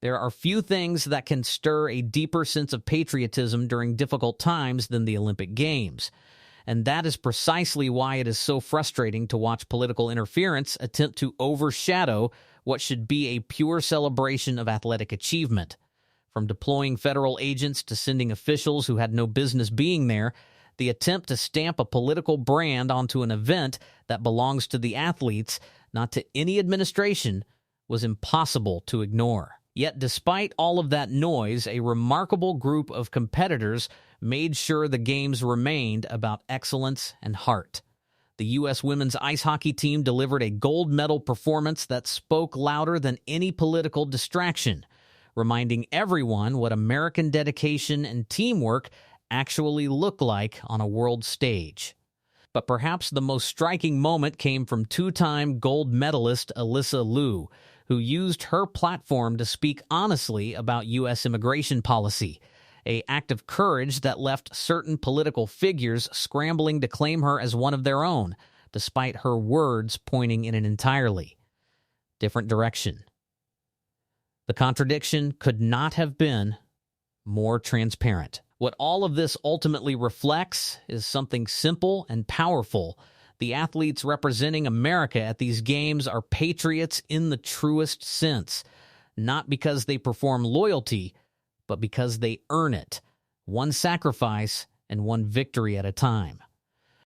There are few things that can stir a deeper sense of patriotism during difficult times than the Olympic Games. And that is precisely why it is so frustrating to watch political interference attempt to overshadow what should be a pure celebration of athletic achievement. From deploying federal agents to sending officials who had no business being there, the attempt to stamp a political brand onto an event that belongs to the athletes, not to any administration, was impossible to ignore. Yet despite all of that noise, a remarkable group of competitors made sure the games remained about excellence and heart. The U.S. women's ice hockey team delivered a gold medal performance that spoke louder than any political distraction, reminding everyone what American dedication and teamwork actually look like on a world stage. But perhaps the most striking moment came from two-time gold medalist Alyssa Liu, who used her platform to speak honestly about U.S. immigration policy, an act of courage that left certain political figures scrambling to claim her as one of their own, despite her words pointing in an entirely different direction. The contradiction could not have been more transparent. What all of this ultimately reflects is something simple and powerful. The athletes representing America at these games are patriots in the truest sense, not because they perform loyalty, but because they earn it, one sacrifice and one victory at a time.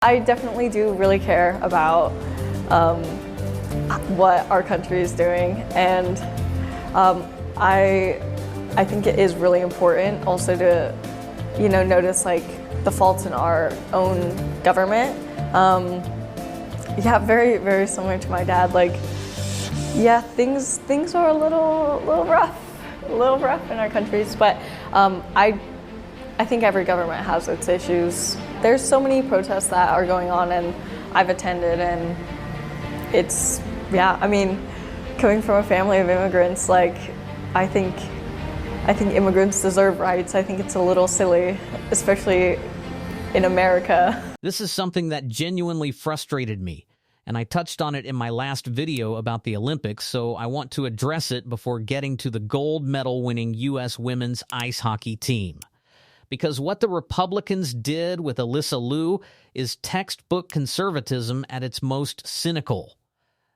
I definitely do really care about what our country is doing, and I think it is really important also to, notice like the faults in our own government. Yeah, very, very similar to my dad. Like, yeah, things are a little rough in our countries, but I think every government has its issues. There's so many protests that are going on, and I've attended, and it's, coming from a family of immigrants, like, I think immigrants deserve rights. I think it's a little silly, especially in America. This is something that genuinely frustrated me, and I touched on it in my last video about the Olympics, so I want to address it before getting to the gold medal-winning U.S. women's ice hockey team. Because what the Republicans did with Alyssa Liu is textbook conservatism at its most cynical.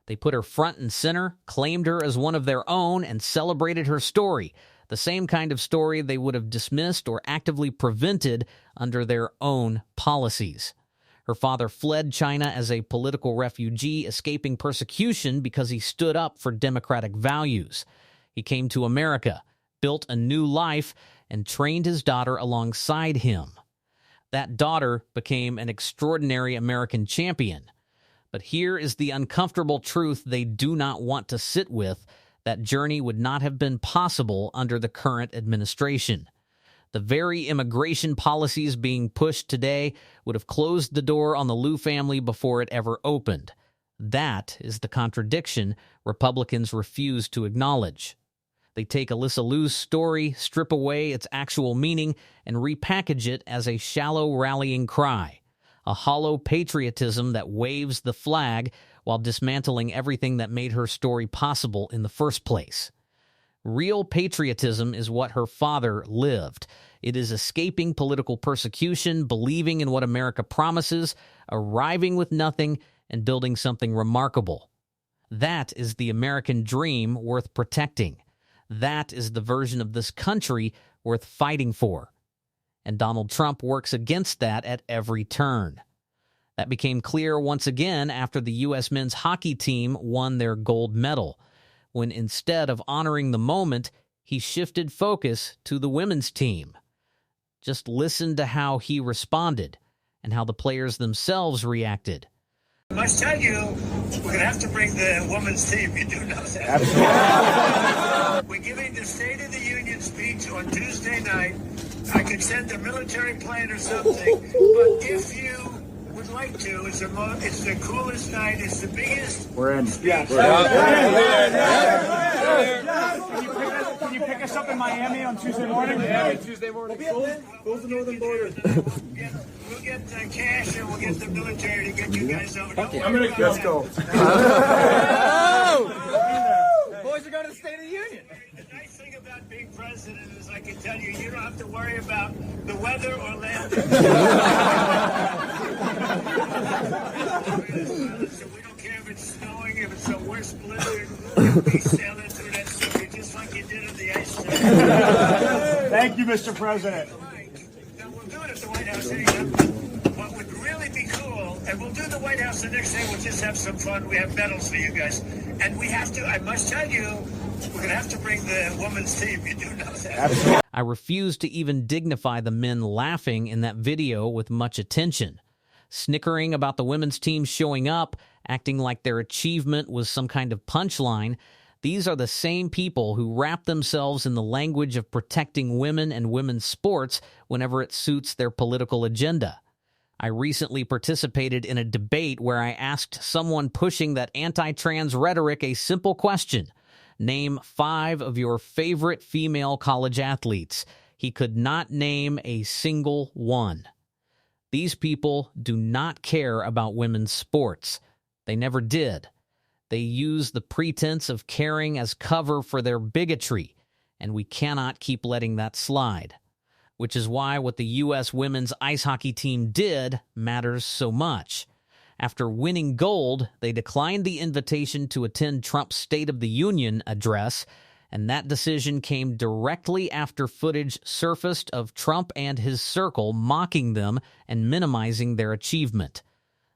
They put her front and center, claimed her as one of their own, and celebrated her story, the same kind of story they would have dismissed or actively prevented under their own policies. Her father fled China as a political refugee, escaping persecution because he stood up for democratic values. He came to America, built a new life, and trained his daughter alongside him. That daughter became an extraordinary American champion. But here is the uncomfortable truth they do not want to sit with. That journey would not have been possible under the current administration. The very immigration policies being pushed today would have closed the door on the Liu family before it ever opened. That is the contradiction Republicans refuse to acknowledge. They take Alyssa Liu's story, strip away its actual meaning, and repackage it as a shallow rallying cry, a hollow patriotism that waves the flag while dismantling everything that made her story possible in the first place. Real patriotism is what her father lived. It is escaping political persecution, believing in what America promises, arriving with nothing, and building something remarkable. That is the American dream worth protecting. That is the version of this country worth fighting for. And Donald Trump works against that at every turn. That became clear once again after the U.S. men's hockey team won their gold medal, when instead of honoring the moment, he shifted focus to the women's team. Just listen to how he responded and how the players themselves reacted. I must tell you, we're going to have to bring the women's team. You do know that. Absolutely. We're giving the State of the Union speech on Tuesday night. I could send a military plane or something, but if you would like to, it's the coolest night. It's the biggest. We're in. Yeah. Can you pick us up in Miami on Tuesday morning? Yeah, Tuesday morning. Both the northern border. We'll get cash and we'll get the military to get you guys over. Let's go. Boys are going to the State of the Union. The nice thing about about being president is I can tell you, you don't have to worry about the weather or landing. So we don't care if it's snowing, if it's the worst blizzard, we'll be sailing through that city just like you did at the ice cream. Thank you, Mr. President. Now, we'll do it at the White House anytime. What would really be cool, and we'll do the White House the next day, we'll just have some fun. We have medals for you guys. And we have to, I must tell you, we're going to have to bring the women's team. You do know that. I refuse to even dignify the men laughing in that video with much attention. Snickering about the women's team showing up, acting like their achievement was some kind of punchline. These are the same people who wrap themselves in the language of protecting women and women's sports whenever it suits their political agenda. I recently participated in a debate where I asked someone pushing that anti-trans rhetoric a simple question. Name 5 of your favorite female college athletes. He could not name a single one. These people do not care about women's sports. They never did. They use the pretense of caring as cover for their bigotry, and we cannot keep letting that slide. Which is why what the U.S. women's ice hockey team did matters so much. After winning gold, they declined the invitation to attend Trump's State of the Union address, and that decision came directly after footage surfaced of Trump and his circle mocking them and minimizing their achievement.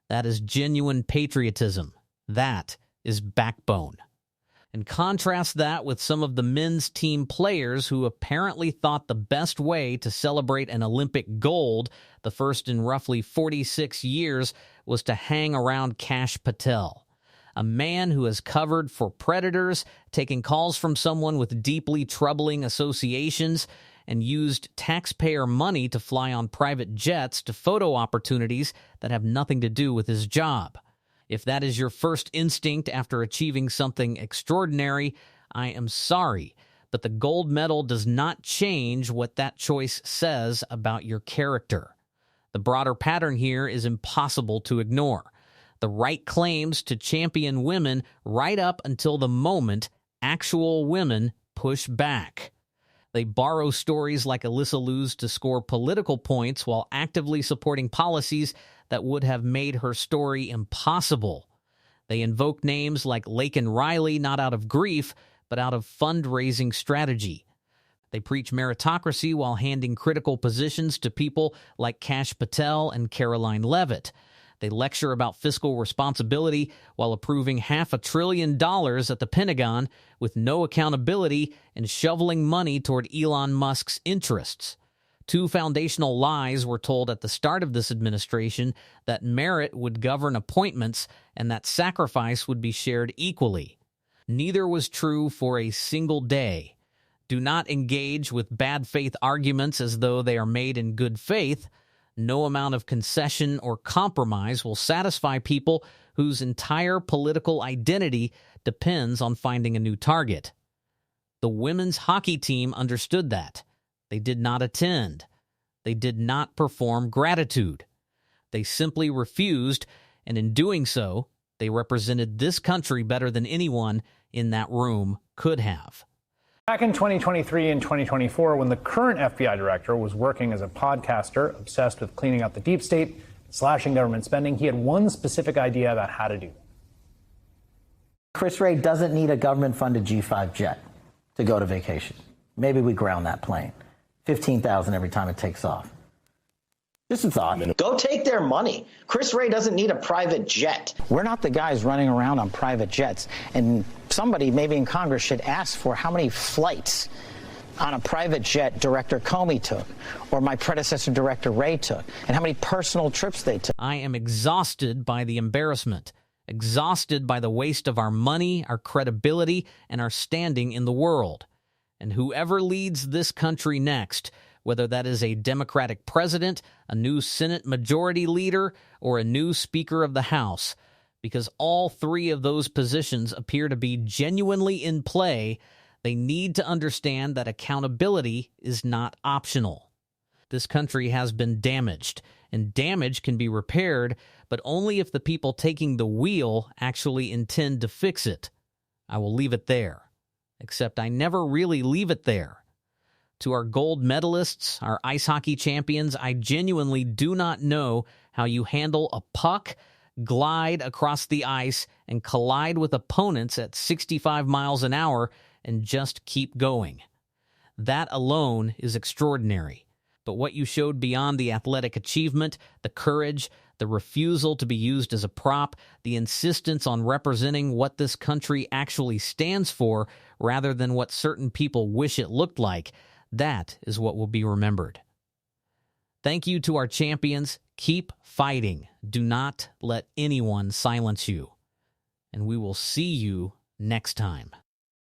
That is genuine patriotism. That is backbone. And contrast that with some of the men's team players who apparently thought the best way to celebrate an Olympic gold, the first in roughly 46 years, was to hang around Kash Patel, a man who has covered for predators, taken calls from someone with deeply troubling associations, and used taxpayer money to fly on private jets to photo opportunities that have nothing to do with his job. If that is your first instinct after achieving something extraordinary, I am sorry, but the gold medal does not change what that choice says about your character. The broader pattern here is impossible to ignore. The right claims to champion women right up until the moment actual women push back. They borrow stories like Alyssa Liu's to score political points while actively supporting policies that would have made her story impossible. They invoke names like Laken Riley not out of grief, but out of fundraising strategy. They preach meritocracy while handing critical positions to people like Kash Patel and Caroline Leavitt. They lecture about fiscal responsibility while approving $500 billion at the Pentagon with no accountability and shoveling money toward Elon Musk's interests. 2 foundational lies were told at the start of this administration: that merit would govern appointments and that sacrifice would be shared equally. Neither was true for a single day. Do not engage with bad faith arguments as though they are made in good faith. No amount of concession or compromise will satisfy people whose entire political identity depends on finding a new target. The women's hockey team understood that. They did not attend. They did not perform gratitude. They simply refused, and in doing so, they represented this country better than anyone in that room could have. Back in 2023 and 2024, when the current FBI director was working as a podcaster obsessed with cleaning out the deep state, slashing government spending, he had one specific idea about how to do it. Chris Wray doesn't need a government-funded G5 jet to go to vacation. Maybe we ground that plane. $15,000 every time it takes off. Just a thought. Go take their money. Chris Wray doesn't need a private jet. We're not the guys running around on private jets. And somebody maybe in Congress should ask for how many flights on a private jet Director Comey took, or my predecessor Director Wray took, and how many personal trips they took. I am exhausted by the embarrassment, exhausted by the waste of our money, our credibility, and our standing in the world. And whoever leads this country next, whether that is a Democratic president, a new Senate majority leader, or a new Speaker of the House, because all 3 of those positions appear to be genuinely in play, they need to understand that accountability is not optional. This country has been damaged, and damage can be repaired, but only if the people taking the wheel actually intend to fix it. I will leave it there. Except I never really leave it there. To our gold medalists, our ice hockey champions, I genuinely do not know how you handle a puck, glide across the ice, and collide with opponents at 65 miles an hour and just keep going. That alone is extraordinary. But what you showed beyond the athletic achievement, the courage, the refusal to be used as a prop, the insistence on representing what this country actually stands for rather than what certain people wish it looked like, that is what will be remembered. Thank you to our champions. Keep fighting. Do not let anyone silence you. And we will see you next time.